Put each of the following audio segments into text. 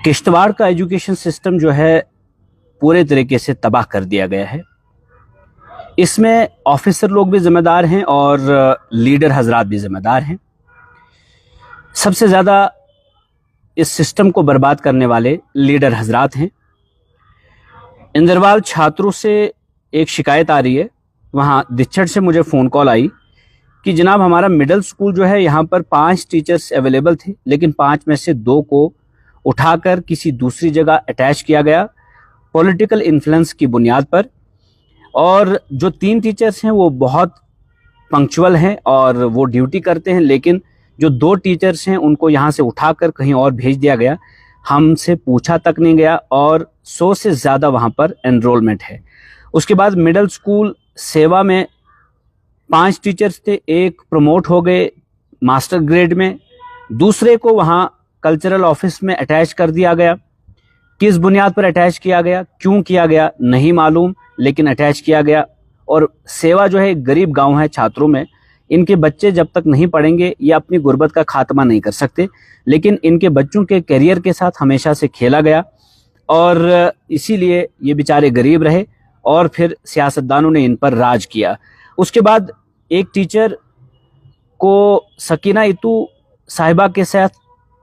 किश्तवाड़ का education system जो है पूरे तरीके से तबाह कर दिया गया है। इसमें ऑफिसर लोग भी जिम्मेदार हैं और लीडर हजरात भी जिम्मेदार हैं। सबसे ज़्यादा इस सिस्टम को बर्बाद करने वाले लीडर हजरात हैं। इंदरवाल छात्रों से एक शिकायत आ रही है, वहाँ दिच्छड़ से मुझे फ़ोन कॉल आई कि जनाब हमारा मिडिल स्कूल जो है यहाँ पर 5 टीचर्स अवेलेबल थे, लेकिन 5 में से 2 को उठाकर किसी दूसरी जगह अटैच किया गया पॉलिटिकल इन्फ्लुएंस की बुनियाद पर। और जो 3 टीचर्स हैं वो बहुत पंक्चुअल हैं और वो ड्यूटी करते हैं, लेकिन जो 2 टीचर्स हैं उनको यहाँ से उठाकर कहीं और भेज दिया गया। हमसे पूछा तक नहीं गया और 100 से ज़्यादा वहाँ पर एनरोलमेंट है। उसके बाद मिडिल स्कूल सेवा में 5 टीचर्स थे, एक प्रमोट हो गए मास्टर ग्रेड में, दूसरे को वहाँ कल्चरल ऑफिस में अटैच कर दिया गया। किस बुनियाद पर अटैच किया गया, क्यों किया गया नहीं मालूम, लेकिन अटैच किया गया। और सेवा जो है एक गरीब गांव है छात्रों में, इनके बच्चे जब तक नहीं पढ़ेंगे ये अपनी गुर्बत का खात्मा नहीं कर सकते, लेकिन इनके बच्चों के करियर के साथ हमेशा से खेला गया और इसीलिए ये बेचारे गरीब रहे और फिर सियासतदानों ने इन पर राज किया। उसके बाद एक टीचर को सकीना इतू साहिबा के साथ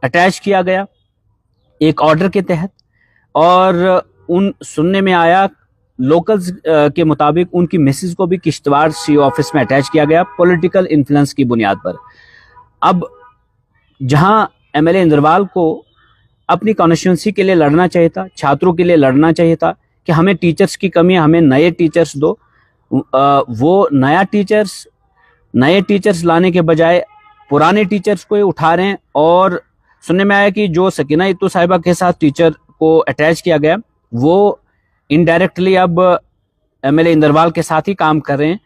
अटैच किया गया एक ऑर्डर के तहत, और उन सुनने में आया लोकल्स के मुताबिक उनकी मिसेज को भी किश्तवाड़ सीओ ऑफिस में अटैच किया गया पॉलिटिकल इन्फ्लुएंस की बुनियाद पर। अब जहां एमएलए इंदरवाल को अपनी कॉन्स्टिट्यूंसी के लिए लड़ना चाहिए था, छात्रों के लिए लड़ना चाहिए था कि हमें टीचर्स की कमी है, हमें नए टीचर्स दो, वो नए टीचर्स लाने के बजाय पुराने टीचर्स को ही उठा रहे हैं। और सुनने में आया कि जो सकीना इत्तू साहिबा के साथ टीचर को अटैच किया गया वो इनडायरेक्टली अब एमएलए इंदरवाल के साथ ही काम कर रहे हैं।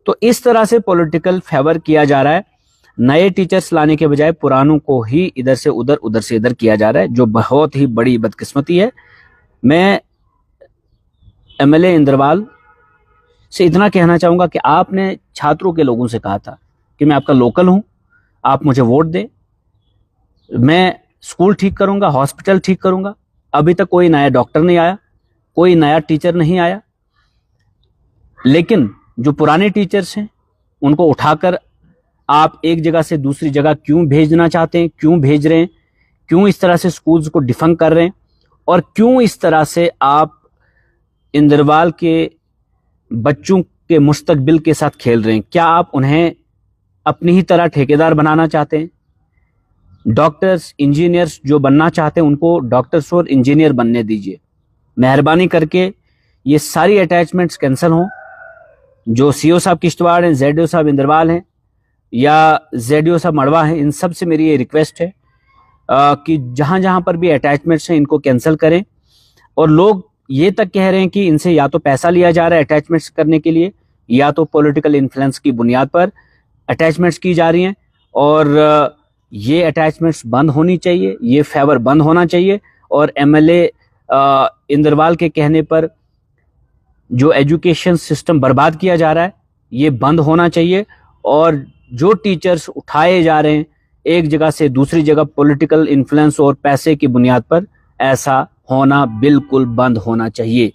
तो इस तरह से पॉलिटिकल फेवर किया जा रहा है, नए टीचर्स लाने के बजाय पुरानों को ही इधर से उधर किया जा रहा है, जो बहुत ही बड़ी बदकिस्मती है। मैं एमएलए इंदरवाल से इतना कहना चाहूँगा कि आपने छात्रों के लोगों से कहा था कि मैं आपका लोकल हूँ, आप मुझे वोट दें, मैं स्कूल ठीक करूँगा, हॉस्पिटल ठीक करूँगा। अभी तक कोई नया डॉक्टर नहीं आया, कोई नया टीचर नहीं आया, लेकिन जो पुराने टीचर्स हैं उनको उठाकर आप एक जगह से दूसरी जगह क्यों भेजना चाहते हैं, क्यों भेज रहे हैं, क्यों इस तरह से स्कूल्स को डिफंक कर रहे हैं, और क्यों इस तरह से आप इंदरवाल के बच्चों के मुस्तकबिल के साथ खेल रहे हैं? क्या आप उन्हें अपनी ही तरह ठेकेदार बनाना चाहते हैं? डॉक्टर्स, इंजीनियर्स जो बनना चाहते हैं उनको डॉक्टर्स और इंजीनियर बनने दीजिए। मेहरबानी करके ये सारी अटैचमेंट्स कैंसिल हों। जो सीओ साहब किश्तवाड़ हैं, जेडीओ साहब इंदरवाल हैं या जेडीओ साहब मड़वा हैं, इन सब से मेरी ये रिक्वेस्ट है कि जहां जहां पर भी अटैचमेंट्स हैं इनको कैंसिल करें। और लोग ये तक कह रहे हैं कि इनसे या तो पैसा लिया जा रहा है अटैचमेंट्स करने के लिए, या तो पॉलिटिकल इन्फ्लुएंस की बुनियाद पर अटैचमेंट्स की जा रही हैं, और ये अटैचमेंट्स बंद होनी चाहिए, ये फेवर बंद होना चाहिए। और एमएलए इंदरवाल के कहने पर जो एजुकेशन सिस्टम बर्बाद किया जा रहा है ये बंद होना चाहिए, और जो टीचर्स उठाए जा रहे हैं एक जगह से दूसरी जगह पॉलिटिकल इन्फ्लुएंस और पैसे की बुनियाद पर, ऐसा होना बिल्कुल बंद होना चाहिए।